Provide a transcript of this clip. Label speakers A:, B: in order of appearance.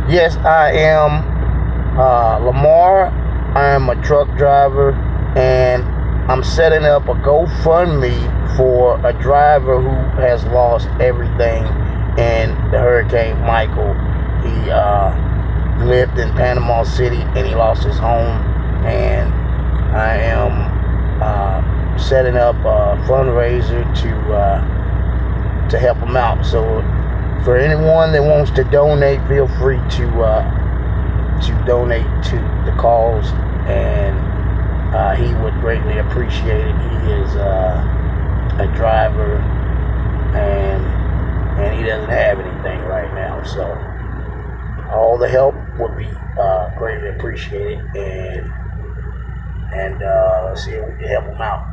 A: Yes, I am Lamar. I am a truck driver, and I'm setting up a GoFundMe for a driver who has lost everything in the Hurricane Michael. He lived in Panama City, and he lost his home, and I am setting up a fundraiser to help him out. So for anyone that wants to donate, feel free to donate to the cause, and he would greatly appreciate it. He is a driver, and he doesn't have anything right now, so all the help would be greatly appreciated, and let's see if we can help him out.